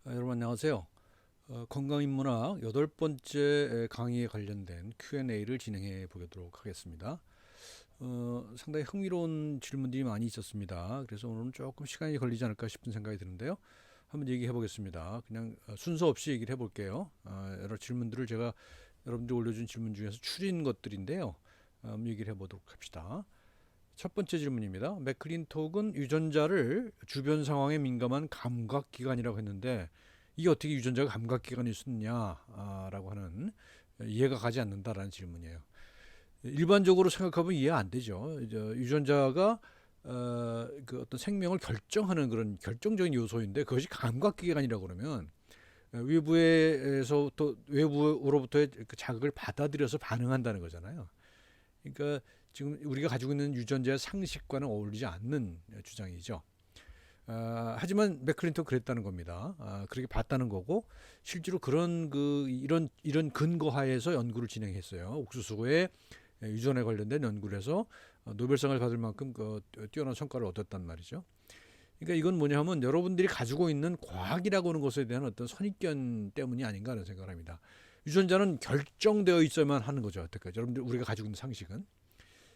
여러분 안녕하세요. 건강인문학 여덟 번째 강의에 관련된 Q&A를 진행해 보도록 하겠습니다. 상당히 흥미로운 질문들이 많이 있었습니다. 그래서 오늘은 조금 시간이 걸리지 않을까 싶은 생각이 드는데요. 한번 얘기해 보겠습니다. 그냥 순서 없이 얘기를 해 볼게요. 여러 질문들을 제가 여러분들이 올려준 질문 중에서 추린 것들인데요. 한번 얘기를 해 보도록 합시다. 첫 번째 질문입니다. 맥클린톡은 유전자를 주변 상황에 민감한 감각기관이라고 했는데 이게 어떻게 유전자가 감각기관일 수 있느냐라고 하는 이해가 가지 않는다라는 질문이에요. 일반적으로 생각하면 이해 안 되죠. 유전자가 그 어떤 생명을 결정하는 그런 결정적인 요소인데 그것이 감각기관이라고 그러면 외부로부터의 그 자극을 받아들여서 반응한다는 거잖아요. 그러니까 지금 우리가 가지고 있는 유전자의 상식과는 어울리지 않는 주장이죠. 하지만 맥클린토 그랬다는 겁니다. 그렇게 봤다는 거고 실제로 그런 이런 근거하에서 연구를 진행했어요. 옥수수의 유전에 관련된 연구를 해서 노벨상을 받을 만큼 뛰어난 성과를 얻었단 말이죠. 그러니까 이건 뭐냐면 여러분들이 가지고 있는 과학이라고 하는 것에 대한 어떤 선입견 때문이 아닌가 하는 생각을 합니다. 유전자는 결정되어 있어야만 하는 거죠. 여태까지 여러분들 우리가 가지고 있는 상식은.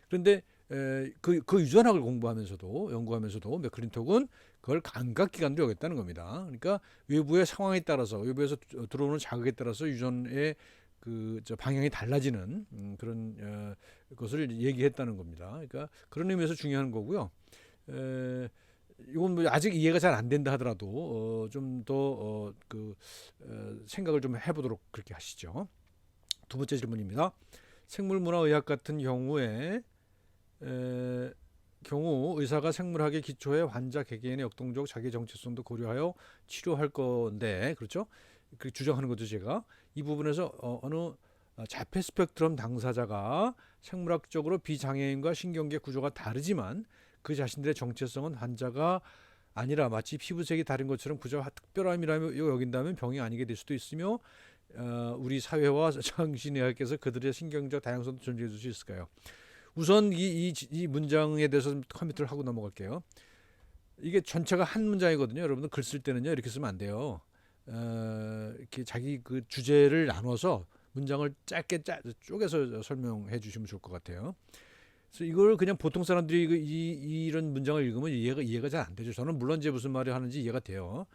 그런데 그 유전학을 공부하면서도 연구하면서도 맥클린톡은 그걸 감각기관으로 여겼다는 겁니다. 그러니까 외부의 상황에 따라서 외부에서 들어오는 자극에 따라서 유전의 방향이 달라지는 그런 것을 얘기했다는 겁니다. 그러니까 그런 의미에서 중요한 거고요. 이건 뭐 아직 이해가 잘 안 된다 하더라도 좀 더 생각을 좀 해보도록 그렇게 하시죠. 두 번째 질문입니다. 생물문화의학 같은 에, 경우 의사가 생물학에 기초해 환자 개개인의 역동적 자기 정체성도 고려하여 치료할 건데 그렇죠? 그 주장하는 거죠 제가 이 부분에서 어느 자폐 스펙트럼 당사자가 생물학적으로 비장애인과 신경계 구조가 다르지만 그 자신들의 정체성은 환자가 아니라 마치 피부색이 다른 것처럼 그저 특별함이라며 여긴다면 병이 아니게 될 수도 있으며 우리 사회와 정신의학께서 그들의 신경적 다양성도 존중해 줄 수 있을까요? 우선 이 문장에 대해서 좀 커미트를 하고 넘어갈게요. 이게 전체가 한 문장이거든요. 여러분들 글 쓸 때는요 이렇게 쓰면 안 돼요. 이렇게 자기 그 주제를 나눠서 문장을 짧게 쪼개서 설명해 주시면 좋을 것 같아요. 그래서 이걸 그냥 보통 사람들이 이런 문장을 읽으면 이해가 잘 안 되죠. 저는 물론 이제 무슨 말을 하는지 이해가 돼요.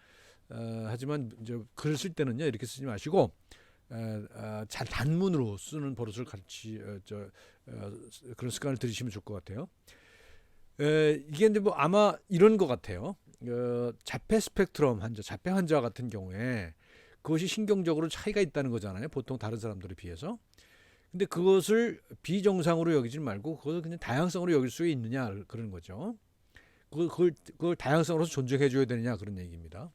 하지만 이제 글을 쓸 때는요 이렇게 쓰지 마시고 잘 단문으로 쓰는 버릇을 그런 습관을 들이시면 좋을 것 같아요. 이게 이제 뭐 아마 이런 것 같아요. 자폐 스펙트럼 환자, 자폐 환자 같은 경우에 그것이 신경적으로 차이가 있다는 거잖아요. 보통 다른 사람들에 비해서. 근데 그것을 비정상으로 여기지 말고 그것을 그냥 다양성으로 여길 수 있느냐 그런 거죠. 그걸 다양성으로서 존중해 줘야 되느냐 그런 얘기입니다.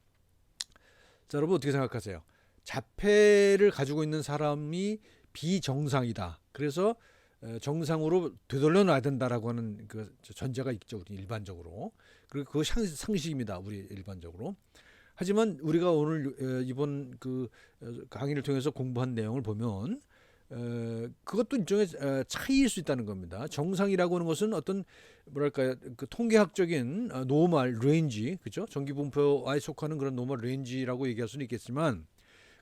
자, 여러분 어떻게 생각하세요? 자폐를 가지고 있는 사람이 비정상이다. 그래서 정상으로 되돌려 놔야 된다라고 하는 그 전제가 있죠. 우리 일반적으로. 그리고 그 상식입니다. 우리 일반적으로. 하지만 우리가 오늘 이번 강의를 통해서 공부한 내용을 보면 그것도 일종의 차이일 수 있다는 겁니다. 정상이라고 하는 것은 어떤 뭐랄까요 그 통계학적인 노멀 레인지 그죠? 전기분포에 속하는 그런 노멀 레인지라고 얘기할 수는 있겠지만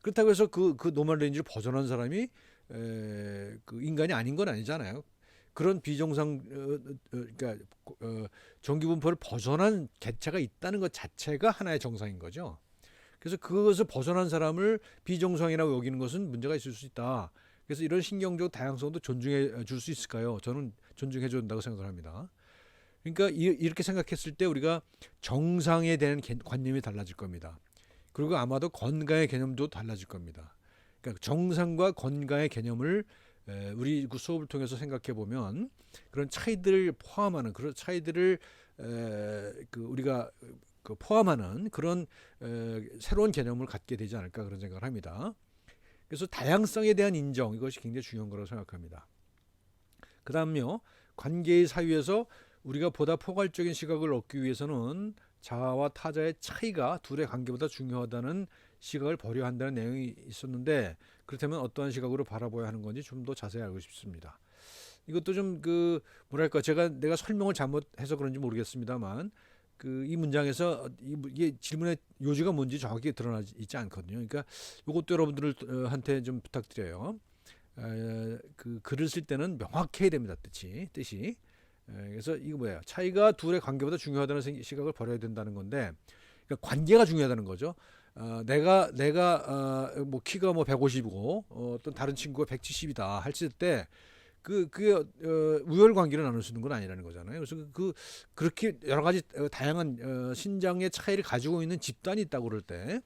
그렇다고 해서 그 노멀 레인지를 벗어난 사람이 그 인간이 아닌 건 아니잖아요. 그런 비정상 그러니까 전기분포를 벗어난 개체가 있다는 것 자체가 하나의 정상인 거죠. 그래서 그것을 벗어난 사람을 비정상이라고 여기는 것은 문제가 있을 수 있다. 그래서 이런 신경적 다양성도 존중해 줄 수 있을까요? 저는 존중해 준다고 생각을 합니다. 그러니까 이렇게 생각했을 때 우리가 정상에 대한 관념이 달라질 겁니다. 그리고 아마도 건강의 개념도 달라질 겁니다. 그러니까 정상과 건강의 개념을 우리 그 수업을 통해서 생각해 보면 그런 차이들을 포함하는 그런 차이들을 우리가 포함하는 그런 새로운 개념을 갖게 되지 않을까 그런 생각을 합니다. 그래서 다양성에 대한 인정 이것이 굉장히 중요한 거라고 생각합니다. 그다음요 관계의 사유에서 우리가 보다 포괄적인 시각을 얻기 위해서는 자아와 타자의 차이가 둘의 관계보다 중요하다는 시각을 버려야 한다는 내용이 있었는데 그렇다면 어떠한 시각으로 바라봐야 하는 건지 좀 더 자세히 알고 싶습니다. 이것도 좀 뭐랄까 내가 설명을 잘못해서 그런지 모르겠습니다만 이 문장에서 이게 질문의 요지가 뭔지 정확히 드러나지 있지 않거든요. 그러니까 이것도 여러분들한테 좀 부탁드려요. 그 글을 쓸 때는 명확해야 됩니다. 뜻이. 그래서 이거 뭐예요? 차이가 둘의 관계보다 중요하다는 시각을 버려야 된다는 건데, 그러니까 관계가 중요하다는 거죠. 내가 뭐 키가 뭐 150이고 어떤 다른 친구가 170이다 했을 때 그게 우열 관계를 나눌 수 있는 건 아니라는 거잖아요. 그래서 그렇게 여러 가지 다양한 신장의 차이를 가지고 있는 집단이 있다고 그럴 때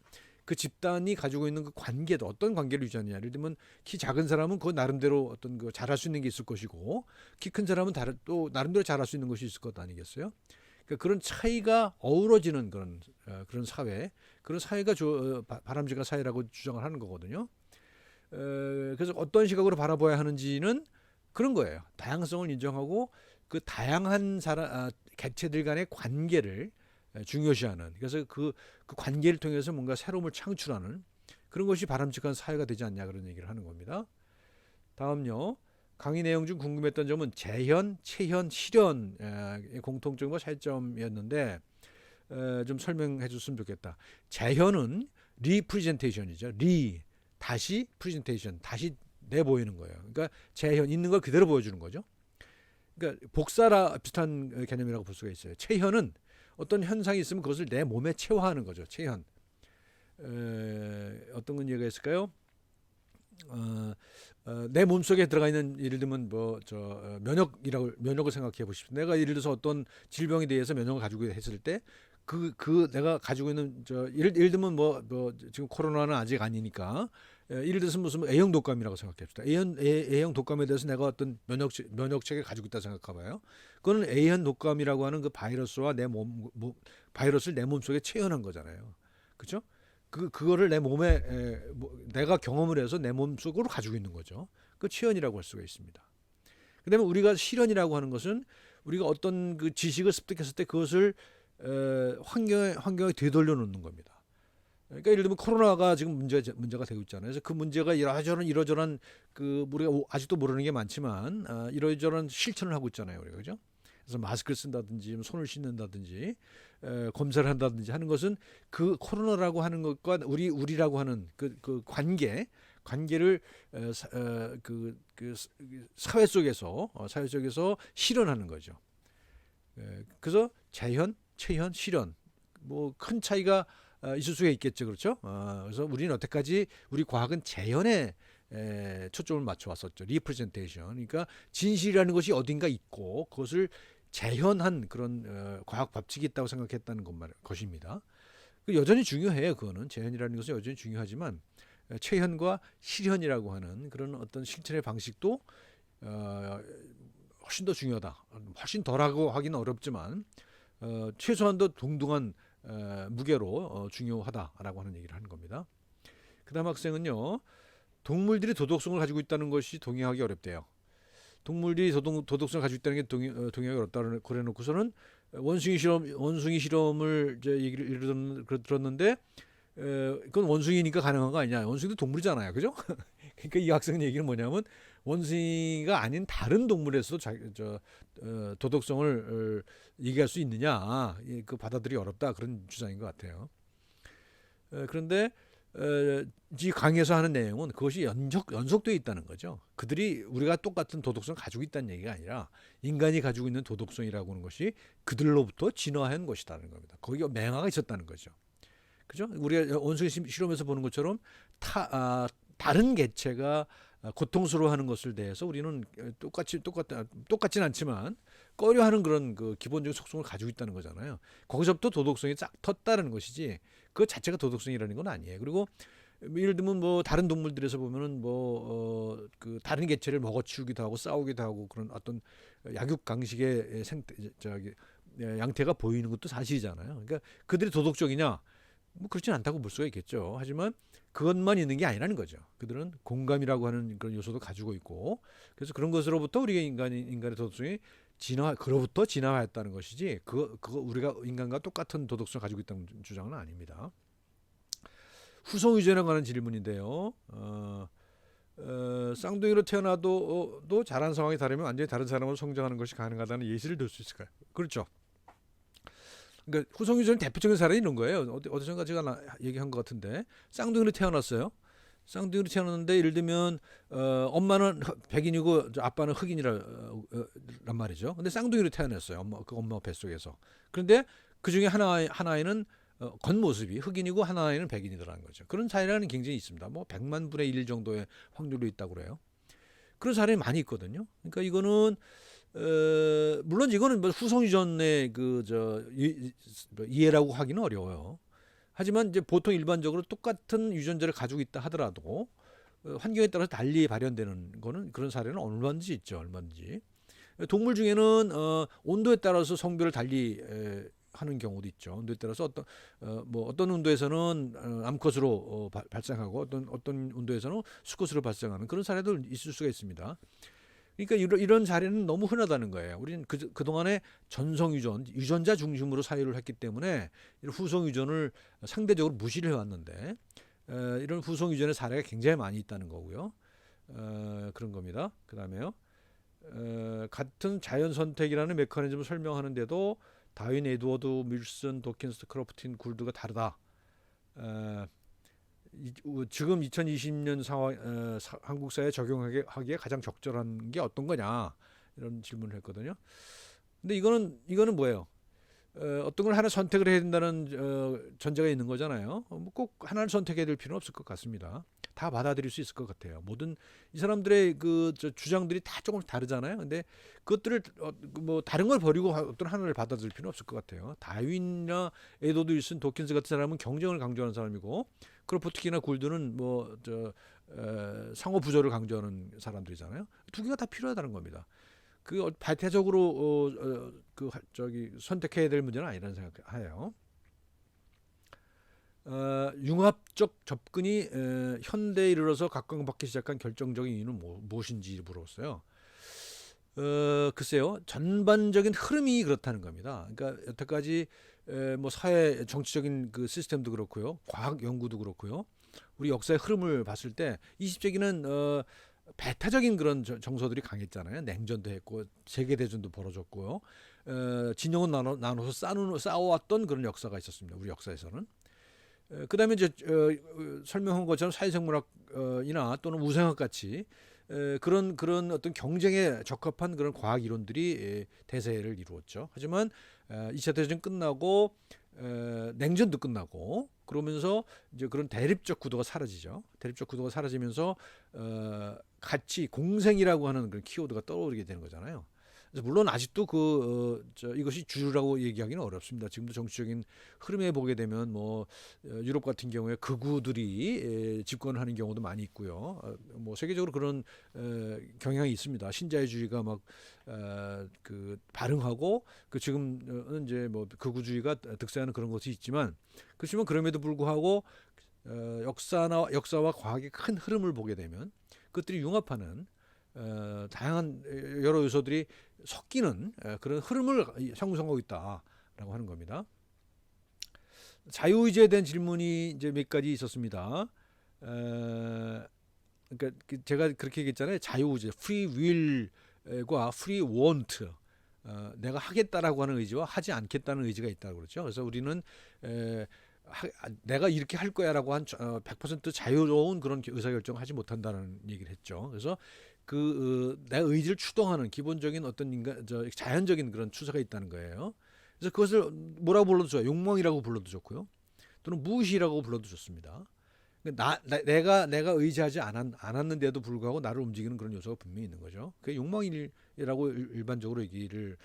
그 집단이 가지고 있는 그 관계도 어떤 관계를 유지하느냐. 예를 들면 키 작은 사람은 그 나름대로 어떤 그 잘할 수 있는 게 있을 것이고 키 큰 사람은 또 나름대로 잘할 수 있는 것이 있을 것 아니겠어요? 그러니까 그런 차이가 어우러지는 그런 사회, 그런 사회가 바람직한 사회라고 주장을 하는 거거든요. 그래서 어떤 시각으로 바라봐야 하는지는 그런 거예요. 다양성을 인정하고 그 다양한 객체들 간의 관계를 중요시하는, 그래서 그 관계를 통해서 뭔가 새로움을 창출하는 그런 것이 바람직한 사회가 되지 않냐, 그런 얘기를 하는 겁니다. 다음요. 강의 내용 중 궁금했던 점은 재현, 체현, 실현의 공통점과 차이점이었는데 좀 설명해 줬으면 좋겠다. 재현은 리프레젠테이션이죠. 다시 프레젠테이션, 다시 내보이는 거예요. 그러니까 재현, 있는 걸 그대로 보여주는 거죠. 그러니까 복사라 비슷한 개념이라고 볼 수가 있어요. 체현은 어떤 현상이 있으면 그것을 내 몸에 체화하는 거죠. 체현. 어떤 예가 있을까요? 내 몸속에 들어가 있는, 예를 들면 면역을 생각해 보십시오. 내가 예를 들어서 어떤 질병에 대해서 면역을 가지고 했을 때 내가 가지고 있는 예를 들면 지금 코로나는 아직 아니니까 예를 들어서 무슨 A형 독감이라고 생각해 봅시다. A형 독감에 대해서 내가 어떤 면역체계를 가지고 있다 생각해봐요. 그거는 A형 독감이라고 하는 그 바이러스와 바이러스를 내 몸속에 체현한 거잖아요. 그렇죠? 그거를 내 몸에 내가 경험을 해서 내 몸속으로 가지고 있는 거죠. 그 체현이라고 할 수가 있습니다. 그다음에 우리가 실현이라고 하는 것은 우리가 어떤 그 지식을 습득했을 때 그것을 환경에 되돌려 놓는 겁니다. 그러니까 예를 들면 코로나가 지금 문제가 되고 있잖아요. 그래서 그 문제가 이러저런 우리가 아직도 모르는 게 많지만 이러저런 실천을 하고 있잖아요, 우리가. 그죠? 그래서 마스크를 쓴다든지 손을 씻는다든지 검사를 한다든지 하는 것은 그 코로나라고 하는 것과 우리라고 하는 그 관계를 사회 속에서 실현하는 거죠. 그래서 재현, 체현, 실현, 뭐 큰 차이가 있을 수가 있겠죠, 그렇죠? 그래서 우리는 여태까지 우리 과학은 재현에 초점을 맞춰 왔었죠. 리프레젠테이션. 그러니까 진실이라는 것이 어딘가 있고 그것을 재현한 그런 과학 법칙이 있다고 생각했다는 것입니다. 여전히 중요해요. 그거는 재현이라는 것은 여전히 중요하지만 체현과 실현이라고 하는 그런 어떤 실천의 방식도 훨씬 더 중요하다. 훨씬 덜하고 하기는 어렵지만 최소한도 동등한 무게로 중요하다라고 하는 얘기를 하는 겁니다. 그 다음 학생은요. 동물들이 도덕성을 가지고 있다는 것이 동의하기 어렵대요. 동물들이 도덕성을 가지고 있다는 게 동의하기 어렵다고 그래놓고서는 원숭이 실험을 이제 얘기를 들었는데 그건 원숭이니까 가능한 거 아니냐. 원숭이도 동물이잖아요. 그죠? 그러니까 이 학생 얘기는 뭐냐면 원숭이가 아닌 다른 동물에서도 도덕성을 얘기할 수 있느냐. 그 받아들이기 어렵다. 그런 주장인 것 같아요. 그런데 이 강의에서 하는 내용은 그것이 연속되어 있다는 거죠. 그들이 우리가 똑같은 도덕성을 가지고 있다는 얘기가 아니라 인간이 가지고 있는 도덕성이라고 하는 것이 그들로부터 진화한 것이라는 겁니다. 거기가 맹아가 있었다는 거죠. 그죠? 우리가 원숭이 실험에서 보는 것처럼 다른 개체가 고통스러워하는 것을 대해서 우리는 똑같진 않지만 꺼려하는 그런 그 기본적인 속성을 가지고 있다는 거잖아요. 거기서부터 도덕성이 쫙 텄다는 것이지 그 자체가 도덕성이라는 건 아니에요. 그리고 예를 들면 다른 동물들에서 보면은 그 다른 개체를 먹어치우기도 하고 싸우기도 하고 그런 어떤 약육강식의 양태가 보이는 것도 사실이잖아요. 그러니까 그들이 도덕적이냐? 뭐 그렇진 않다고 볼 수가 있겠죠. 하지만 그것만 있는 게 아니라는 거죠. 그들은 공감이라고 하는 그런 요소도 가지고 있고, 그래서 그런 것으로부터 우리가 인간의 도덕성이 그로부터 진화했다는 것이지, 그거 우리가 인간과 똑같은 도덕성을 가지고 있다는 주장은 아닙니다. 후성 유전에 관한 질문인데요. 쌍둥이로 태어나도 자란 상황이 다르면 완전히 다른 사람으로 성장하는 것이 가능하다는 예시를 들 수 있을까요? 그렇죠. 그러니까 후성유전의 대표적인 사례는 이런 거예요. 어디선가 제가 얘기한 것 같은데 쌍둥이로 태어났어요. 쌍둥이로 태어났는데 예를 들면 엄마는 백인이고 아빠는 흑인이란 말이죠. 근데 쌍둥이로 태어났어요. 엄마 뱃속에서. 그런데 그 중에 하나에는 겉모습이 흑인이고 하나에는 백인이더라는 거죠. 그런 사례는 굉장히 있습니다. 뭐 100만 분의 1 정도의 확률로 있다고 그래요. 그런 사례 많이 있거든요. 그러니까 이거는 물론 이거는 뭐 후성유전의 이해라고 하기는 어려워요. 하지만 이제 보통 일반적으로 똑같은 유전자를 가지고 있다 하더라도 환경에 따라서 달리 발현되는 거는 그런 사례는 얼마든지 있죠. 얼마든지. 동물 중에는 온도에 따라서 성별을 달리 하는 경우도 있죠. 온도에 따라서 어떤 온도에서는 암컷으로 발생하고 어떤 온도에서는 수컷으로 발생하는 그런 사례도 있을 수가 있습니다. 그러니까 이런 사례는 너무 흔하다는 거예요. 우리는 그동안에 전성 유전자 중심으로 사유를 했기 때문에 이런 후성 유전을 상대적으로 무시를 해왔는데 이런 후성 유전의 사례가 굉장히 많이 있다는 거고요. 그런 겁니다. 그다음에요. 같은 자연 선택이라는 메커니즘을 설명하는데도 다윈, 에드워드, 밀슨, 도킨스, 크로프틴, 굴드가 다르다. 지금 2020년 한국 사회에 적용하기에 가장 적절한 게 어떤 거냐 이런 질문을 했거든요. 근데 이거는 뭐예요? 어떤 걸 하나 선택을 해야 된다는 전제가 있는 거잖아요. 꼭 하나를 선택해야 될 필요는 없을 것 같습니다. 다 받아들일 수 있을 것 같아요. 모든 이 사람들의 주장들이 다 조금 다르잖아요. 근데 그것들을 뭐 다른 걸 버리고 어떤 하나를 받아들일 필요는 없을 것 같아요. 다윈이나 에드워드 윌슨, 도킨스 같은 사람은 경쟁을 강조하는 사람이고 크로포트키나 굴드는 상호 부조를 강조하는 사람들이잖아요. 두 개가 다 필요하다는 겁니다. 그 발표적으로 선택해야 될 문제는 아니라는 생각해요. 융합적 접근이 현대에 이르러서 각광받기 시작한 결정적인 이유는 무엇인지 물었어요. 글쎄요, 전반적인 흐름이 그렇다는 겁니다. 그러니까 여태까지 뭐 사회 정치적인 그 시스템도 그렇고요, 과학 연구도 그렇고요, 우리 역사의 흐름을 봤을 때 20세기는 배타적인 그런 정서들이 강했잖아요. 냉전도 했고 세계 대전도 벌어졌고요. 진영은 나눠서 싸워왔던 그런 역사가 있었습니다. 우리 역사에서는. 그다음에 이제 설명한 것처럼 사회생물학이나 또는 우생학 같이 그런 어떤 경쟁에 적합한 그런 과학 이론들이 대세를 이루었죠. 하지만 2차 대전 끝나고 냉전도 끝나고 그러면서 이제 그런 대립적 구도가 사라지죠. 대립적 구도가 사라지면서 같이 공생이라고 하는 그런 키워드가 떠오르게 되는 거잖아요. 그래서 물론 아직도 이것이 주류라고 얘기하기는 어렵습니다. 지금도 정치적인 흐름에 보게 되면 유럽 같은 경우에 극우들이 집권하는 경우도 많이 있고요. 뭐 세계적으로 그런 경향이 있습니다. 신자유주의가 발흥하고 지금은 이제 극우주의가 득세하는 그런 것이 있지만 그렇지만 그럼에도 불구하고 역사와 과학의 큰 흐름을 보게 되면 그것들이 융합하는 다양한 여러 요소들이 섞이는 그런 흐름을 형성하고 있다라고 하는 겁니다. 자유의지에 대한 질문이 이제 몇 가지 있었습니다. 그러니까 제가 그렇게 얘기했잖아요. 자유의지, free will과 free want. 내가 하겠다라고 하는 의지와 하지 않겠다는 의지가 있다고 그러죠. 그래서 우리는 내가 이렇게 할 거야라고 한 100% 자유로운 그런 의사결정을 하지 못한다는 얘기를 했죠. 그래서 내 의지를 추동하는 기본적인 어떤 자연적인 그런 추세가 있다는 거예요. 그래서 그것을 뭐라고 불러도 좋아요. 욕망이라고 불러도 좋고요. 또는 무의식이라고 불러도 좋습니다. 내가 의지하지 않았는데도 불구하고 나를 움직이는 그런 요소가 분명히 있는 거죠. 그게 욕망이라고 일반적으로 얘기를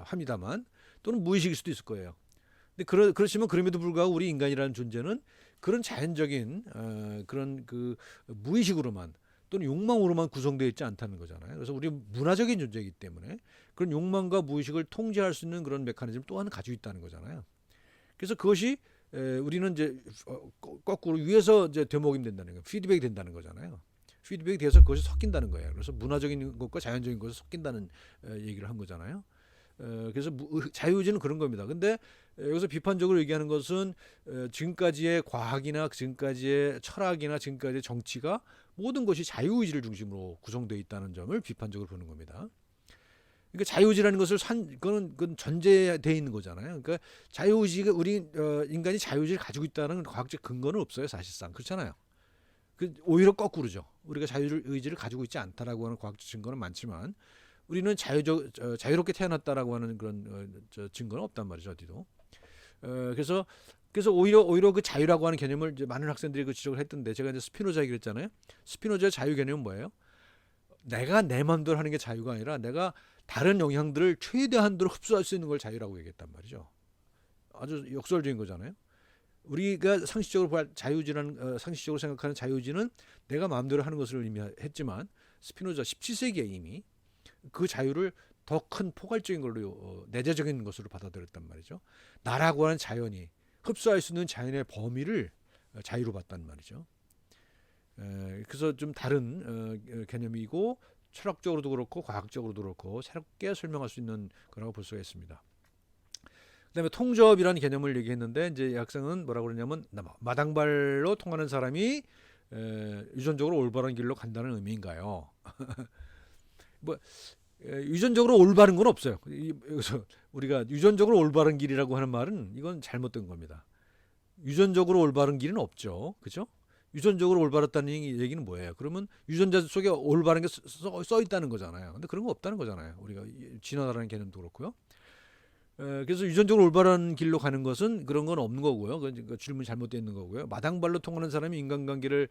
합니다만 또는 무의식일 수도 있을 거예요. 근데 그렇지만 그럼에도 불구하고 우리 인간이라는 존재는 그런 자연적인 그런 무의식으로만 또는 욕망으로만 구성되어 있지 않다는 거잖아요. 그래서 우리는 문화적인 존재이기 때문에 그런 욕망과 무의식을 통제할 수 있는 그런 메커니즘 또한 가지고 있다는 거잖아요. 그래서 그것이 우리는 이제 거꾸로 위에서 이제 되먹임 된다는 거예요. 피드백이 된다는 거잖아요. 피드백이 돼서 그것이 섞인다는 거예요. 그래서 문화적인 것과 자연적인 것이 섞인다는 얘기를 한 거잖아요. 그래서 자유의지는 그런 겁니다. 근데 여기서 비판적으로 얘기하는 것은 지금까지의 과학이나 지금까지의 철학이나 지금까지의 정치가 모든 것이 자유의지를 중심으로 구성되어 있다는 점을 비판적으로 보는 겁니다. 그러니까 자유의지라는 것을 그건 전제되어 있는 거잖아요. 그러니까 자유의지가 우리 인간이 자유의지를 가지고 있다는 과학적 근거는 없어요, 사실상. 그렇잖아요. 오히려 거꾸로죠. 우리가 자유의지를 가지고 있지 않다라고 하는 과학적 증거는 많지만 우리는 자유롭게 태어났다라고 하는 그런 증거는 없단 말이죠, 어디도. 그래서 오히려 그 자유라고 하는 개념을 이제 많은 학생들이 그 지적을 했던데, 제가 이제 스피노자 얘기를 했잖아요. 스피노자의 자유 개념은 뭐예요? 내가 내 마음대로 하는 게 자유가 아니라 내가 다른 영향들을 최대한도로 흡수할 수 있는 걸 자유라고 얘기했단 말이죠. 아주 역설적인 거잖아요. 우리가 상식적으로 생각하는 자유의지는 내가 마음대로 하는 것을 의미했지만, 스피노자 17세기에 이미 그 자유를 더 큰 포괄적인 걸로 내재적인 것으로 받아들였단 말이죠. 나라고 하는 자연이 흡수할 수 있는 자연의 범위를 자유로 봤단 말이죠. 그래서 좀 다른 개념이고, 철학적으로도 그렇고 과학적으로도 그렇고 새롭게 설명할 수 있는 거라고 볼 수가 있습니다. 그다음에 통접이라는 개념을 얘기했는데, 이제 이 학생은 뭐라고 그러냐면 마당발로 통하는 사람이 유전적으로 올바른 길로 간다는 의미인가요? 뭐 유전적으로 올바른 건 없어요. 여기서 우리가 유전적으로 올바른 길이라고 하는 말은 이건 잘못된 겁니다. 유전적으로 올바른 길은 없죠, 그렇죠? 유전적으로 올바랐다는 얘기는 뭐예요? 그러면 유전자 속에 올바른 게 써 있다는 거잖아요. 근데 그런 거 없다는 거잖아요. 우리가 진화라는 개념도 그렇고요. 그래서 유전적으로 올바른 길로 가는 것은 그런 건 없는 거고요. 그 질문이 잘못되어 있는 거고요. 마당발로 통하는 사람이 인간관계를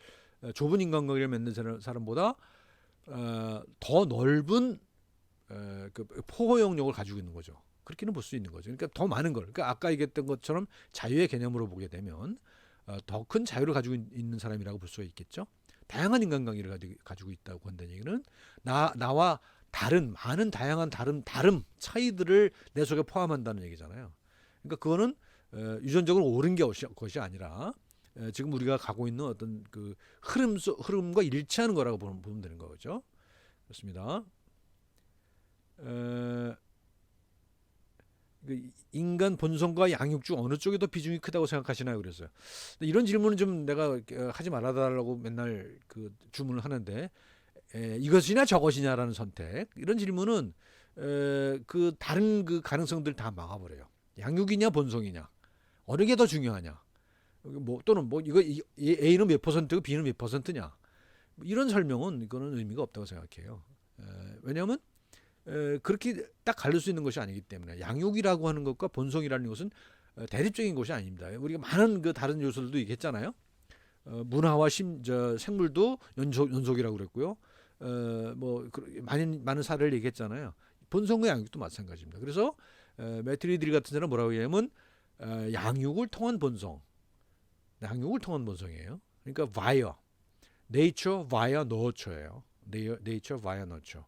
좁은 인간관계를 맺는 사람보다 더 넓은 그 포호 영역을 가지고 있는 거죠. 그렇게는 볼 수 있는 거죠. 그러니까 더 많은 걸. 그러니까 아까 얘기했던 것처럼 자유의 개념으로 보게 되면 더 큰 자유를 가지고 있는 사람이라고 볼 수가 있겠죠. 다양한 인간관계를 가지고 있다고 한다는 얘기는 나와 다른 많은 다양한 다름 차이들을 내 속에 포함한다는 얘기잖아요. 그러니까 그거는 유전적으로 옳은 것이 아니라 지금 우리가 가고 있는 어떤 그 흐름과 일치하는 거라고 보면 되는 거죠. 그렇습니다. 인간 본성과 양육 중 어느 쪽이 더 비중이 크다고 생각하시나요? 그랬어요. 이런 질문은 좀 내가 하지 말아달라고 맨날 그 주문을 하는데, 이것이냐 저것이냐라는 선택, 이런 질문은 그 다른 그 가능성들 다 막아버려요. 양육이냐 본성이냐, 어느 게 더 중요하냐, 또는 이거 A는 몇 퍼센트고 B는 몇 퍼센트냐, 이런 설명은 이거는 의미가 없다고 생각해요. 왜냐하면 그렇게 딱 갈릴 수 있는 것이 아니기 때문에, 양육이라고 하는 것과 본성이라는 것은 대립적인 것이 아닙니다. 우리가 많은 그 다른 요소들도 얘기했잖아요. 문화와 생물도 연속이라고 그랬고요. 많은 사례를 얘기했잖아요. 본성과 양육도 마찬가지입니다. 그래서 매트리드리 같은 사람은 뭐라고 얘기하면 양육을 통한 본성, 양육을 통한 본성이에요. 그러니까 via, nature via nurture예요. nature via nurture.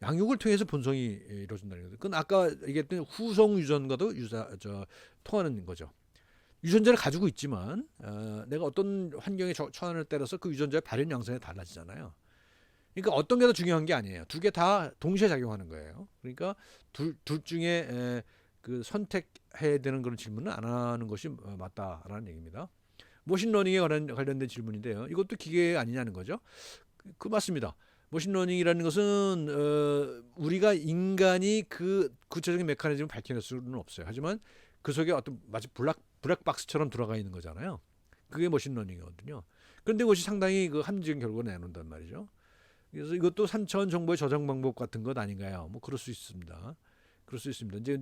양육을 통해서 본성이 이루어진다는 거죠. 그건 아까 얘기했던 후성 유전과도 통하는 거죠. 유전자를 가지고 있지만 내가 어떤 환경에 처한을 따라서 그 유전자의 발현 양상이 달라지잖아요. 그러니까 어떤 게 더 중요한 게 아니에요. 두 개 다 동시에 작용하는 거예요. 그러니까 둘 중에 그 선택해야 되는 그런 질문은 안 하는 것이 맞다라는 얘기입니다. 머신러닝에 관련된 질문인데요. 이것도 기계 아니냐는 거죠. 그 맞습니다. 머신러닝이라는 것은 우리가 인간이 그 구체적인 메커니즘을 밝혀낼 수는 없어요. 하지만 그 속에 어떤 마치 블랙박스처럼 들어가 있는 거잖아요. 그게 머신러닝이거든요. 그런데 그것이 상당히 그 함정적인 결과를 내놓는단 말이죠. 그래서 이것도 3차원 정보의 저장 방법 같은 것 아닌가요? 그럴 수 있습니다. 그럴 수 있습니다. 이제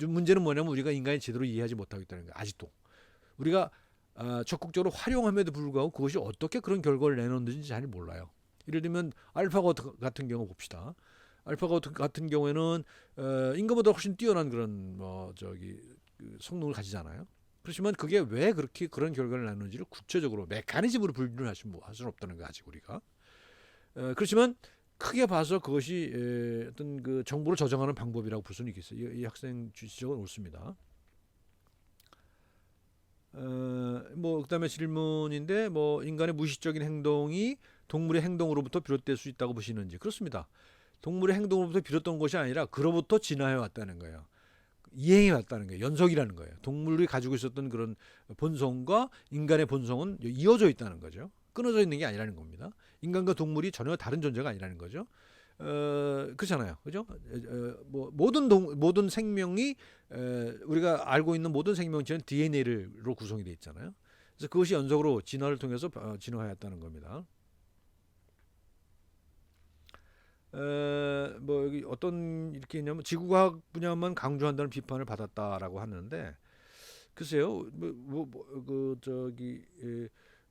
문제는 뭐냐면 우리가 인간이 제대로 이해하지 못하고 있다는 거예요. 아직도 우리가 적극적으로 활용함에도 불구하고 그것이 어떻게 그런 결과를 내놓는지 잘 몰라요. 예를 들면 알파고 같은 경우 봅시다. 알파고 같은 경우에는 인간보다 훨씬 뛰어난 그런 그 성능을 가지잖아요. 그렇지만 그게 왜 그렇게 그런 결과를 내는지를 구체적으로 메커니즘으로 분류를 할 수는 없다는 거 아직 우리가. 그렇지만 크게 봐서 그것이 어떤 그 정보를 저장하는 방법이라고 볼 수는 있겠어요. 이 학생 지적은 옳습니다. 그다음에 질문인데 인간의 무의식적인 행동이 동물의 행동으로부터 비롯될 수 있다고 보시는지. 그렇습니다. 동물의 행동으로부터 비롯된 것이 아니라 그로부터 진화해 왔다는 거예요. 이행해 왔다는 거예요. 연속이라는 거예요. 동물이 가지고 있었던 그런 본성과 인간의 본성은 이어져 있다는 거죠. 끊어져 있는 게 아니라는 겁니다. 인간과 동물이 전혀 다른 존재가 아니라는 거죠. 그렇잖아요, 그죠? 뭐 모든 생명이 우리가 알고 있는 모든 생명체는 DNA로 구성이 돼 있잖아요. 그래서 그것이 연속으로 진화를 통해서 진화하였다는 겁니다. 뭐 여기 어떤 이렇게 있냐면 지구과학 분야만 강조한다는 비판을 받았다라고 하는데 글쎄요, 그 저기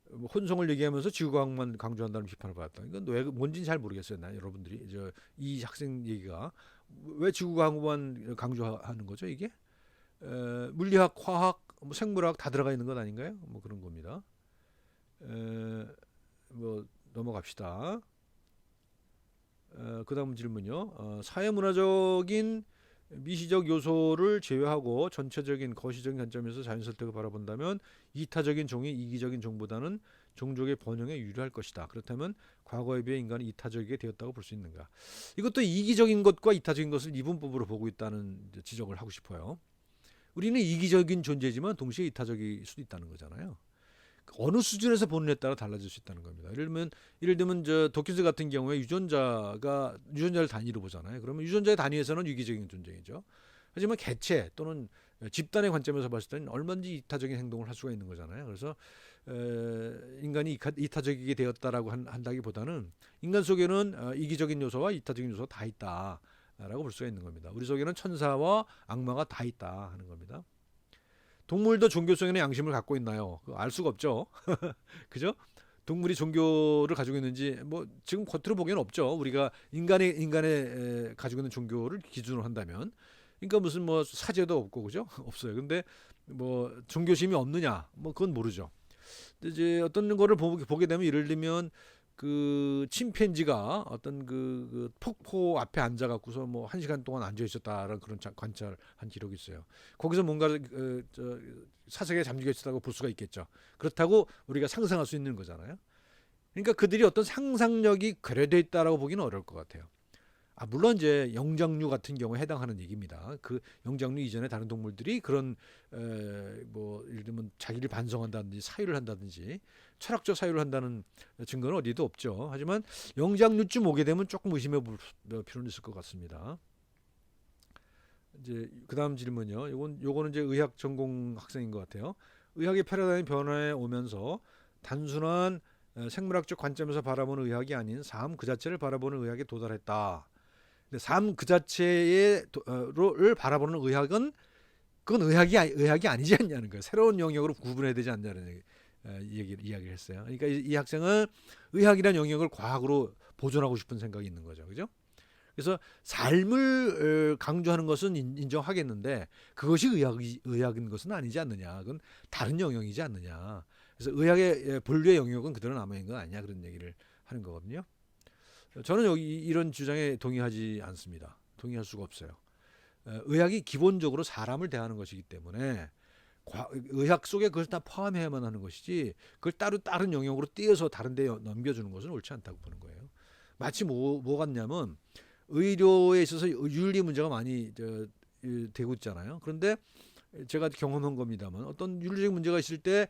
뭐 혼성을 얘기하면서 지구과학만 강조한다는 비판을 받았다. 이건 왜 뭔지는 잘 모르겠어요. 나 여러분들이 이 학생 얘기가 왜 지구과학만 강조하는 거죠? 이게 물리학, 화학, 뭐 생물학 다 들어가 있는 것 아닌가요? 뭐 그런 겁니다. 뭐 넘어갑시다. 그다음 질문요. 사회문화적인 미시적 요소를 제외하고 전체적인 거시적인 관점에서 자연 선택을 바라본다면 이타적인 종이 이기적인 종보다는 종족의 번영에 유리할 것이다. 그렇다면 과거에 비해 인간은 이타적이게 되었다고 볼 수 있는가? 이것도 이기적인 것과 이타적인 것을 이분법으로 보고 있다는 지적을 하고 싶어요. 우리는 이기적인 존재지만 동시에 이타적일 수도 있다는 거잖아요. 어느 수준에서 보느냐에 따라 달라질 수 있다는 겁니다. 예를 들면 저 도킨스 같은 경우에 유전자를 단위로 보잖아요. 그러면 유전자의 단위에서는 유기적인 존재이죠. 하지만 개체 또는 집단의 관점에서 봤을 때는 얼마든지 이타적인 행동을 할 수가 있는 거잖아요. 그래서 인간이 이타적이게 되었다라고 한다기보다는 인간 속에는 이기적인 요소와 이타적인 요소가 다 있다라고 볼 수가 있는 겁니다. 우리 속에는 천사와 악마가 다 있다 하는 겁니다. 동물도 종교성이나 양심을 갖고 있나요? 알 수가 없죠. 그죠? 동물이 종교를 가지고 있는지 뭐 지금 겉으로 보기에는 없죠. 우리가 인간의 가지고 있는 종교를 기준으로 한다면, 그러니까 무슨 뭐 사제도 없고 그죠? 없어요. 근데 뭐 종교심이 없느냐? 뭐 그건 모르죠. 근데 이제 어떤 거를 보게 되면 예를 들면 그 침팬지가 어떤 그 폭포 앞에 앉아갖고서 뭐 1시간 동안 앉아 있었다라는 그런 관찰한 기록이 있어요. 거기서 뭔가 사색에 잠겨 있었다고 볼 수가 있겠죠. 그렇다고 우리가 상상할 수 있는 거잖아요. 그러니까 그들이 어떤 상상력이 괴뢰되어 있다라고 보기는 어려울 것 같아요. 물론 이제 영장류 같은 경우에 해당하는 얘기입니다. 그 영장류 이전에 다른 동물들이 그런 뭐 예를 들면 자기를 반성한다든지 사유를 한다든지 철학적 사유를 한다는 증거는 어디도 없죠. 하지만 영장류쯤 오게 되면 조금 의심해 볼 필요는 있을 것 같습니다. 이제 그다음 질문요. 요거는 이제 의학 전공 학생인 것 같아요. 의학의 패러다임 변화에 오면서 단순한 생물학적 관점에서 바라보는 의학이 아닌 삶 그 자체를 바라보는 의학에 도달했다. 삶 그 자체를 바라보는 의학은 그건 의학이 아니지 않냐는 거예요. 새로운 영역으로 구분해야 되지 않냐는 이야기를 했어요. 그러니까 이 학생은 의학이라는 영역을 과학으로 보존하고 싶은 생각이 있는 거죠. 그죠? 그래서 삶을 강조하는 것은 인정하겠는데 그것이 의학인 것은 아니지 않느냐. 그건 다른 영역이지 않느냐. 그래서 의학의 본류의 영역은 그대로 남아있는 건 아니냐. 그런 얘기를 하는 거거든요. 저는 이런 주장에 동의하지 않습니다. 동의할 수가 없어요. 의학이 기본적으로 사람을 대하는 것이기 때문에 의학 속에 그걸 다 포함해야만 하는 것이지 그걸 따로 다른 영역으로 띄어서 다른 데 넘겨주는 것은 옳지 않다고 보는 거예요. 마치 뭐 같냐면 의료에 있어서 윤리 문제가 많이 되고 있잖아요. 그런데 제가 경험한 겁니다만 어떤 윤리적 문제가 있을 때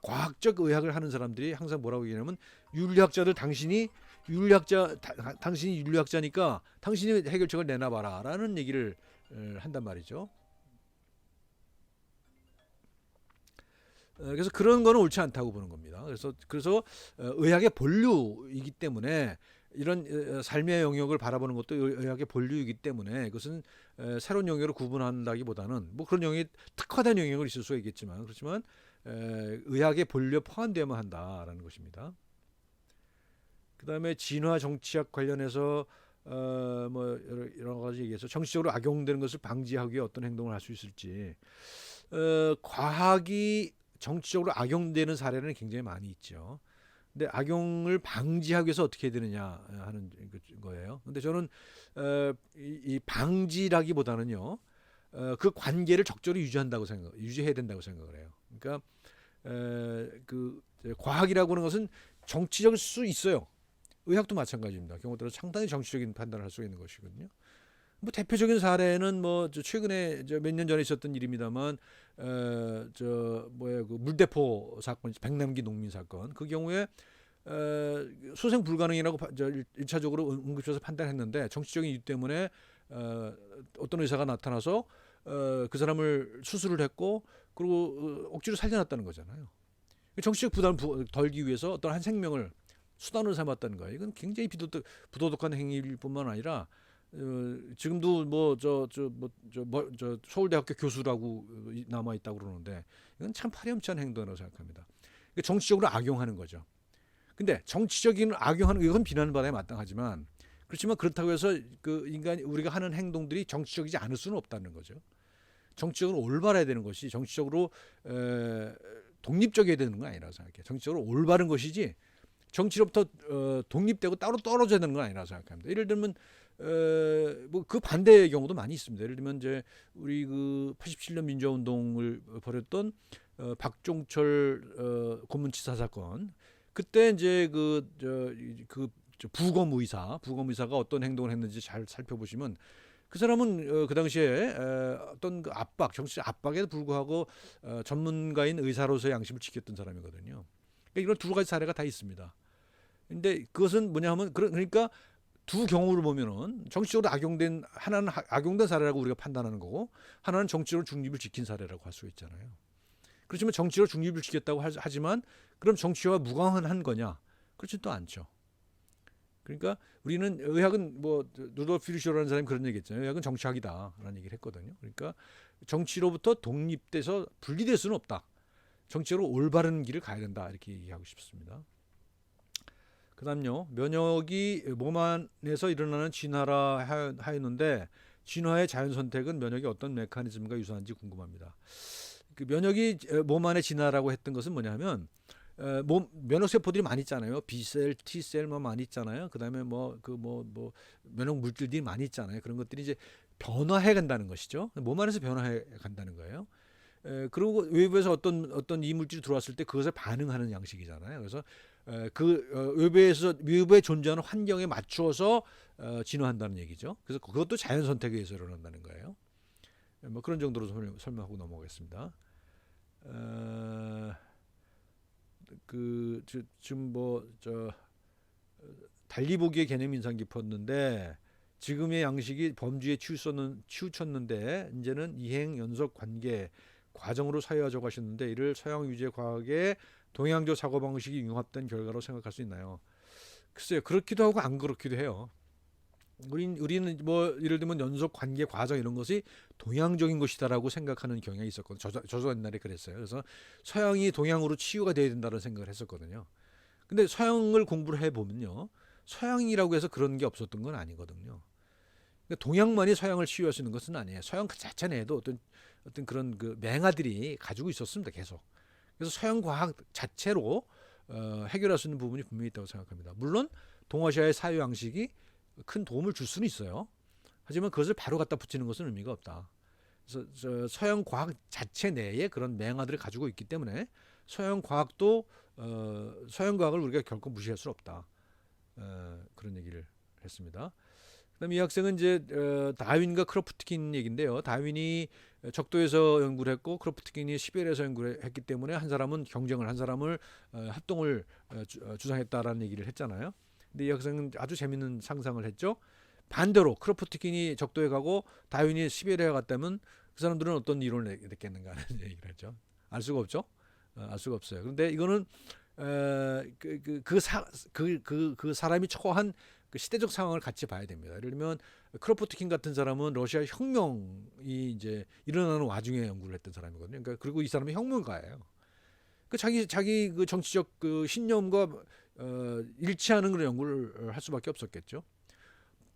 과학적 의학을 하는 사람들이 항상 뭐라고 얘기하냐면 당신이 윤리학자니까 당신이 해결책을 내놔봐라라는 얘기를 한단 말이죠. 그래서 그런 거는 옳지 않다고 보는 겁니다. 그래서 의학의 본류이기 때문에 이런 삶의 영역을 바라보는 것도 의학의 본류이기 때문에 그것은 새로운 영역으로 구분한다기보다는 뭐 그런 영역이 특화된 영역을 있을 수가 있겠지만 그렇지만 의학의 본류에 포함되어야만 한다라는 것입니다. 그다음에 진화 정치학 관련해서 뭐 여러 가지 얘기해서 정치적으로 악용되는 것을 방지하기 위해 어떤 행동을 할 수 있을지 과학이 정치적으로 악용되는 사례는 굉장히 많이 있죠. 근데 악용을 방지하기 위해서 어떻게 해야 되느냐 하는 거예요. 근데 저는 이 방지라기보다는요. 그 관계를 적절히 유지해야 된다고 생각을 해요. 그러니까 그 과학이라고 하는 것은 정치적일 수 있어요. 의학도 마찬가지입니다. 경우 따라 상당히 정치적인 판단을 할 수 있는 것이거든요. 뭐 대표적인 사례는 뭐 최근에 몇 년 전에 있었던 일입니다만 그 물대포 사건, 백남기 농민 사건. 그 경우에 소생 불가능이라고 1차적으로 응급처에서 판단했는데 정치적인 이유 때문에 어떤 의사가 나타나서 그 사람을 수술을 했고 그리고 억지로 살려놨다는 거잖아요. 정치적 부담을 덜기 위해서 어떤 한 생명을 수단으로 삼았다는 거예요. 이건 굉장히 부도덕한 행위일 뿐만 아니라 지금도 서울대학교 교수라고 남아 있다고 그러는데 이건 참 파렴치한 행동이라고 생각합니다. 정치적으로 악용하는 거죠. 근데 정치적인 악용하는 이건 비난받아야 마땅하지만 그렇지만 그렇다고 해서 그 인간이 우리가 하는 행동들이 정치적이지 않을 수는 없다는 거죠. 정치적으로 올바라야 되는 것이 정치적으로 독립적이어야 되는 건 아니라고 생각해요. 정치적으로 올바른 것이지 정치로부터 독립되고 따로 떨어져야 되는 건 아니라고 생각합니다. 예를 들면 뭐 그 반대의 경우도 많이 있습니다. 예를 들면 이제 우리 그 87년 민주화운동을 벌였던 박종철 고문치사 사건 그때 이제 부검 의사가 어떤 행동을 했는지 잘 살펴보시면 그 사람은 그 당시에 어떤 그 정치적 압박에 불구하고 전문가인 의사로서의 양심을 지켰던 사람이거든요. 그러니까 이런 두 가지 사례가 다 있습니다. 근데 그것은 뭐냐 하면 그러니까 두 경우를 보면은 정치적으로 하나는 악용된 사례라고 우리가 판단하는 거고 하나는 정치적으로 중립을 지킨 사례라고 할 수가 있잖아요. 그렇지만 정치로 중립을 지켰다고 하지만 그럼 정치와 무관한 거냐? 그렇지 또 않죠. 그러니까 우리는 의학은 뭐 루돌프 휘르쇼라는 사람이 그런 얘기했잖아요. 의학은 정치학이다라는 얘기를 했거든요. 그러니까 정치로부터 독립돼서 분리될 수는 없다. 정치로 올바른 길을 가야 된다 이렇게 얘기하고 싶습니다. 그다음요. 면역이 몸 안에서 일어나는 진화라 하였는데 진화의 자연 선택은 면역이 어떤 메커니즘과 유사한지 궁금합니다. 그 면역이 몸 안에 진화라고 했던 것은 뭐냐면 면역 세포들이 많이 있잖아요. B셀, T셀 뭐 많이 있잖아요. 그다음에 면역 물질들이 많이 있잖아요. 그런 것들이 이제 변화해 간다는 것이죠. 몸 안에서 변화해 간다는 거예요. 그리고 외부에서 어떤 이물질이 들어왔을 때 그것에 반응하는 양식이잖아요. 그래서 외부에 존재하는 환경에 맞추어서 진화한다는 얘기죠. 그래서 그것도 자연 선택에 의해서 일어난다는 거예요. 뭐 그런 정도로 설명하고 넘어가겠습니다. 지금 달리 보기의 개념이 인상 깊었는데 지금의 양식이 범주에 치우쳤는데 이제는 이행 연속 관계 과정으로 사회화져 가셨는데 이를 서양 유죄 과학의 동양적 사고방식이 융합된 결과로 생각할 수 있나요? 글쎄요. 그렇기도 하고 안 그렇기도 해요. 우리는 뭐 예를 들면 연속 관계 과정 이런 것이 동양적인 것이다라고 생각하는 경향이 있었거든요. 저도 옛날에 그랬어요. 그래서 서양이 동양으로 치유가 돼야 된다는 생각을 했었거든요. 근데 서양을 공부를 해보면요. 서양이라고 해서 그런 게 없었던 건 아니거든요. 그러니까 동양만이 서양을 치유할 수 있는 것은 아니에요. 서양 그 자체 내에도 어떤 그런 그 맹아들이 가지고 있었습니다. 계속. 그래서 서양 과학 자체로 해결할 수 있는 부분이 분명히 있다고 생각합니다. 물론 동아시아의 사유 양식이 큰 도움을 줄 수는 있어요. 하지만 그것을 바로 갖다 붙이는 것은 의미가 없다. 그래서 서양 과학 자체 내에 그런 맹아들을 가지고 있기 때문에 서양 과학도 서양 과학을 우리가 결코 무시할 수 없다. 그런 얘기를 했습니다. 그다음에 이 학생은 이제 다윈과 크로프트킨 얘기인데요. 다윈이 적도에서 연구를 했고 크로프트킨이 시베리아에서 연구를 했기 때문에 한 사람은 한 사람을 합동을 주장했다라는 얘기를 했잖아요. 근데 이 학생은 아주 재밌는 상상을 했죠. 반대로 크로프트킨이 적도에 가고 다윈이 시베리아에 갔다면 그 사람들은 어떤 이론을 냈겠는가 하는 얘기를 했죠. 알 수가 없죠. 알 수가 없어요. 그런데 이거는 그 사람이 처한 그 시대적 상황을 같이 봐야 됩니다. 예를 들면 크로포트킨 같은 사람은 러시아 혁명이 이제 일어나는 와중에 연구를 했던 사람이거든요. 그러니까 그리고 이 사람은 혁명가예요. 그 자기 그 정치적 그 신념과 일치하는 그런 연구를 할 수밖에 없었겠죠.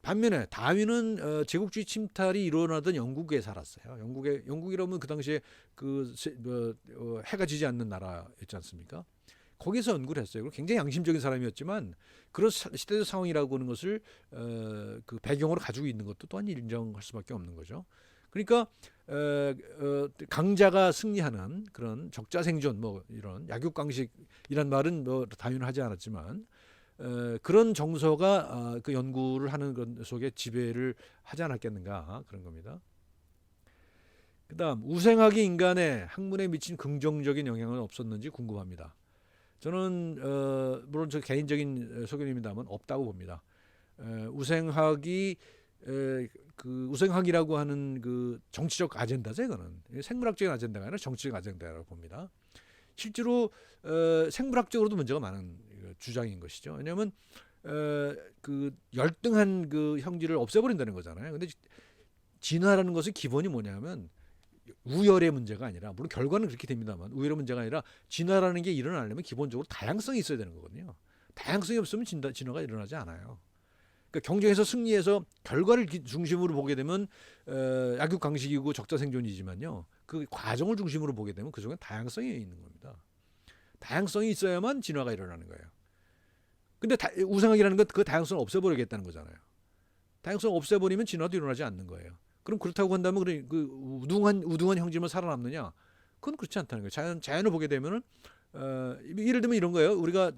반면에 다윈은 제국주의 침탈이 일어나던 영국에 살았어요. 영국이라면 그 당시에 해가 지지 않는 나라였지 않습니까? 거기서 연구를 했어요. 굉장히 양심적인 사람이었지만 그런 시대적 상황이라고 하는 것을 그 배경으로 가지고 있는 것도 또한 인정할 수밖에 없는 거죠. 그러니까 강자가 승리하는 그런 적자생존 뭐 이런 약육강식이란 말은 뭐 다윈은 하지 않았지만 그런 정서가 그 연구를 하는 것 속에 지배를 하지 않았겠는가 그런 겁니다. 그다음 우생학이 인간의 학문에 미친 긍정적인 영향은 없었는지 궁금합니다. 저는 물론 저 개인적인 소견입니다만 없다고 봅니다. 우생학이 그 우생학이라고 하는 그 정치적 아젠다죠. 이거는 생물학적인 아젠다가 아니라 정치적 아젠다라고 봅니다. 실제로 생물학적으로도 문제가 많은 주장인 것이죠. 왜냐하면 그 열등한 그 형질을 없애버린다는 거잖아요. 근데 진화라는 것의 기본이 뭐냐면 우열의 문제가 아니라, 물론 결과는 그렇게 됩니다만 우열의 문제가 아니라 진화라는 게 일어나려면 기본적으로 다양성이 있어야 되는 거거든요. 다양성이 없으면 진화가 일어나지 않아요. 그러니까 경쟁에서 승리해서 결과를 중심으로 보게 되면 약육강식이고 적자생존이지만요. 그 과정을 중심으로 보게 되면 그 속에 다양성이 있는 겁니다. 다양성이 있어야만 진화가 일어나는 거예요. 근데 우상학이라는 건 그 다양성을 없애버리겠다는 거잖아요. 다양성을 없애버리면 진화도 일어나지 않는 거예요. 그럼 그렇다고 한다면 그 우등한 형질만 살아남느냐? 그건 그렇지 않다는 거예요. 자연을 보게 되면은 예를 들면 이런 거예요. 우리가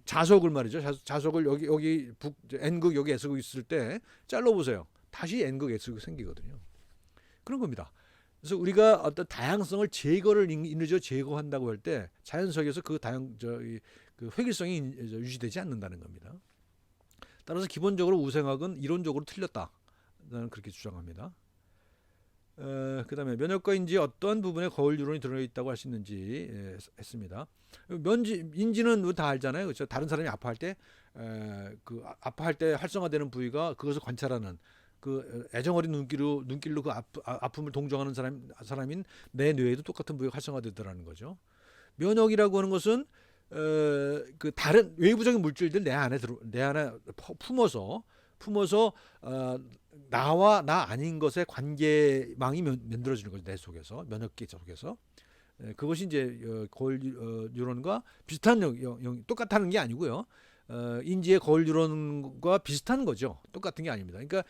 자석을 말이죠. 자석을 여기 N극 여기 S극 있을 때 잘라 보세요. 다시 N극 S극이 생기거든요. 그런 겁니다. 그래서 우리가 어떤 다양성을 인위적으로 제거한다고 할 때 자연 속에서 그 그 획일성이 유지되지 않는다는 겁니다. 따라서 기본적으로 우생학은 이론적으로 틀렸다. 나는 그렇게 주장합니다. 그다음에 면역과인지 어떤 부분에 거울 유론이 들어있다고 할 수 있는지 했습니다. 인지는 다 알잖아요. 그렇죠? 다른 사람이 아파할 때 아파할 때 활성화되는 부위가 그것을 관찰하는 그 애정어린 눈길로 그 아픔을 동정하는 사람인 내 뇌에도 똑같은 부위가 활성화되더라는 거죠. 면역이라고 하는 것은 그 다른 외부적인 물질들 내 안에 품어서 나와 나 아닌 것의 관계망이 만들어지는 거죠. 내 속에서, 면역계 속에서. 그것이 이제 거울 유론과 비슷한 똑같다는 게 아니고요. 인지의 거울 유론과 비슷한 거죠. 똑같은 게 아닙니다. 그러니까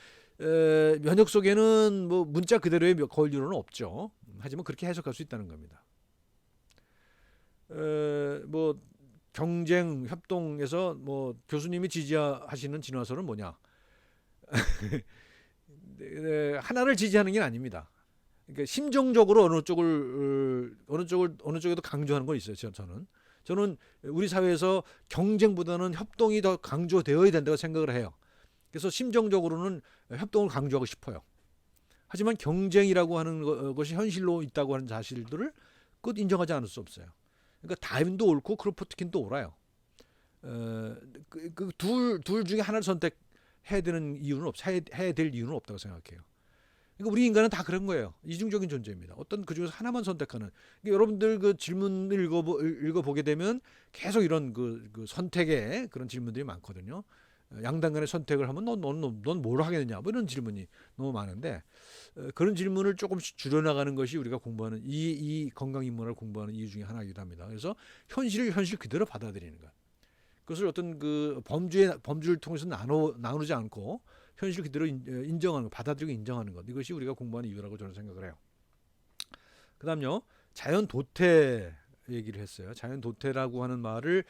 면역 속에는 뭐 문자 그대로의 거울 유론은 없죠. 하지만 그렇게 해석할 수 있다는 겁니다. 뭐 경쟁 협동에서 뭐 교수님이 지지하시는 진화설은 뭐냐? 하나를 지지하는 게 아닙니다. 그러니까 심정적으로 어느 쪽에도 강조하는 건 있어요. 저는 우리 사회에서 경쟁보다는 협동이 더 강조되어야 된다고 생각을 해요. 그래서 심정적으로는 협동을 강조하고 싶어요. 하지만 경쟁이라고 하는 것이 현실로 있다고 하는 사실들을 꼭 인정하지 않을 수 없어요. 그러니까 다윈도 옳고 크로포트킨도 옳아요. 둘 중에 하나를 선택해야 되는 이유는 해야 될 이유는 없다고 생각해요. 그러니까 우리 인간은 다 그런 거예요. 이중적인 존재입니다. 어떤 그 중에서 하나만 선택하는. 그러니까 여러분들 그 질문을 읽어보게 되면 계속 이런 그 선택의 그런 질문들이 많거든요. 양당 간의 선택을 하면 넌 뭘 하겠느냐, 뭐 이런 질문이 너무 많은데, 그런 질문을 조금씩 줄여나가는 것이 우리가 공부하는 이 건강인문학을 공부하는 이유 중에 하나이기도 합니다. 그래서 현실을 현실 그대로 받아들이는 것, 그것을 어떤 그 범주를 통해서 나누지 않고 현실 그대로 인정하는 것, 받아들이고 인정하는 것, 이것이 우리가 공부하는 이유라고 저는 생각을 해요. 그다음요, 자연 도태 얘기를 했어요. 자연 도태라고 하는 말을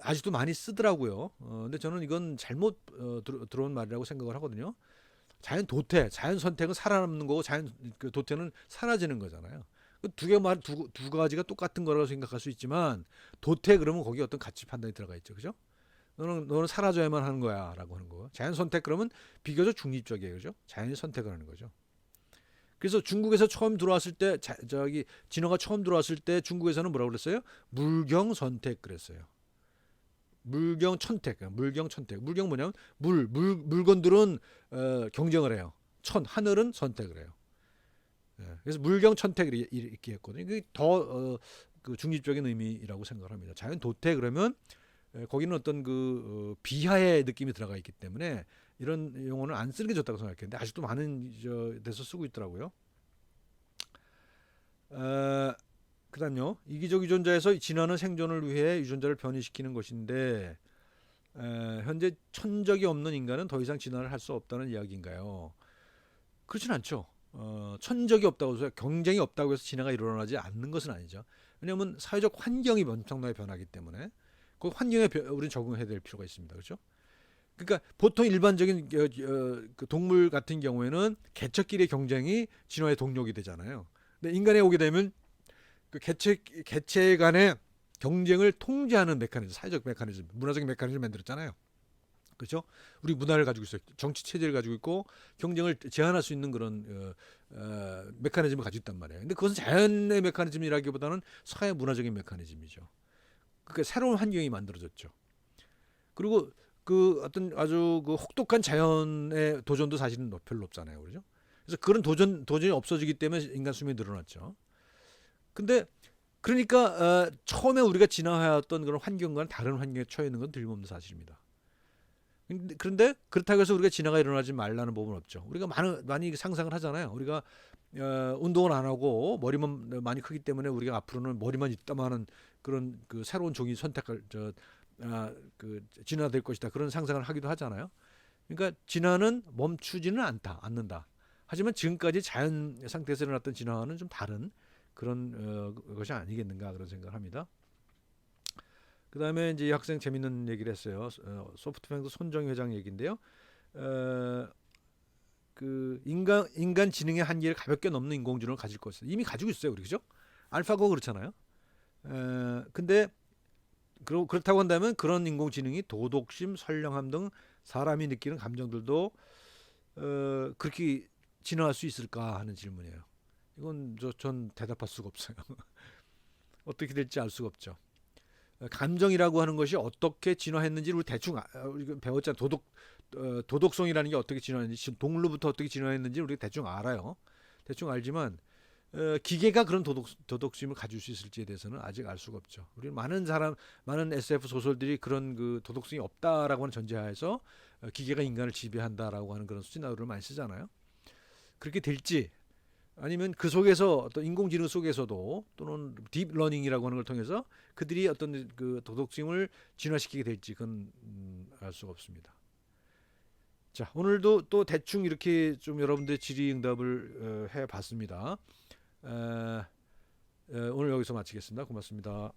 아직도 많이 쓰더라고요. 근데 저는 이건 잘못 들어온 말이라고 생각을 하거든요. 자연 도태, 자연 선택은 살아남는 거고 자연 그 도태는 사라지는 거잖아요. 두 가지가 똑같은 거라고 생각할 수 있지만, 도태 그러면 거기 어떤 가치 판단이 들어가 있죠, 그죠? 너는 사라져야만 하는 거야라고 하는 거. 자연 선택 그러면 비교적 중립적이에요, 그죠? 자연이 선택을 하는 거죠. 그래서 중국에서 처음 들어왔을 때 진화가 처음 들어왔을 때 중국에서는 뭐라고 그랬어요? 물경 선택 그랬어요. 물경 천택. 물경 뭐냐면 물건들은 경쟁을 해요. 하늘은 선택을 해요. 그래서 물경 천택 이렇게 했거든요. 그게 더 그 중립적인 의미라고 생각을 합니다. 자연 도태 그러면 거기는 어떤 그 비하의 느낌이 들어가 있기 때문에 이런 용어는 안 쓰는 게 좋다고 생각했는데 아직도 많은 데서 쓰고 있더라고요. 그다음요, 이기적 유전자에서 진화는 생존을 위해 유전자를 변이시키는 것인데 현재 천적이 없는 인간은 더 이상 진화를 할 수 없다는 이야기인가요? 그렇진 않죠. 천적이 없다고 해서 경쟁이 없다고 해서 진화가 일어나지 않는 것은 아니죠. 왜냐하면 사회적 환경이 엄청나게 변하기 때문에 그 환경에 우리는 적응해야 될 필요가 있습니다. 그렇죠? 그러니까 보통 일반적인 그 동물 같은 경우에는 개척끼리의 경쟁이 진화의 동력이 되잖아요. 근데 인간에 오게 되면 그 개체 간의 경쟁을 통제하는 메커니즘, 사회적 메커니즘, 문화적인 메커니즘을 만들었잖아요. 그렇죠? 우리 문화를 가지고 있어요. 정치 체제를 가지고 있고 경쟁을 제한할 수 있는 그런 메커니즘을 가지고 있단 말이에요. 근데 그것은 자연의 메커니즘이라기보다는 사회 문화적인 메커니즘이죠. 그러니까 새로운 환경이 만들어졌죠. 그리고 그 어떤 아주 그 혹독한 자연의 도전도 사실은 별로 없잖아요. 그렇죠? 그래서 그런 도전이 없어지기 때문에 인간 수명이 늘어났죠. 근데 그러니까 처음에 우리가 진화해왔던 그런 환경과는 다른 환경에 처해 있는 건 틀림없는 사실입니다. 그런데 그렇다고 해서 우리가 진화가 일어나지 말라는 법은 없죠. 우리가 많이 상상을 하잖아요. 우리가 운동을 안 하고 머리만 많이 크기 때문에 우리가 앞으로는 머리만 있다마는 그런 그 새로운 종이 선택할 그 진화될 것이다. 그런 상상을 하기도 하잖아요. 그러니까 진화는 멈추지는 않는다. 하지만 지금까지 자연 상태에서 일어났던 진화와는 좀 다른 그런 것이 아니겠는가 그런 생각을 합니다. 그 다음에 이제 이 학생 재밌는 얘기를 했어요. 소프트뱅크 손정희 회장 얘기인데요. 어, 그 인간 지능의 한계를 가볍게 넘는 인공지능을 가질 것이다. 이미 가지고 있어요, 우리 그죠? 알파고 그렇잖아요. 근데 그렇다고 한다면 그런 인공지능이 도덕심, 선량함 등 사람이 느끼는 감정들도 그렇게 진화할 수 있을까 하는 질문이에요. 이건 전 대답할 수가 없어요. 어떻게 될지 알 수가 없죠. 감정이라고 하는 것이 어떻게 진화했는지 우리 대충 우리 배웠잖아요. 도덕성이라는 게 어떻게 진화했는지, 동물로부터 어떻게 진화했는지 우리 대충 알아요. 대충 알지만 기계가 그런 도덕심을 가질 수 있을지에 대해서는 아직 알 수가 없죠. 우리 많은 SF 소설들이 그런 그 도덕성이 없다라고 하는 전제하에서 기계가 인간을 지배한다라고 하는 그런 시나리오를 많이 쓰잖아요. 그렇게 될지 아니면 그 속에서 어떤 인공지능 속에서도 또는 딥러닝이라고 하는 걸 통해서 그들이 어떤 그 도덕심을 진화시키게 될지 그건 알 수가 없습니다. 자, 오늘도 또 대충 이렇게 좀 여러분들의 질의응답을 해봤습니다. 오늘 여기서 마치겠습니다. 고맙습니다.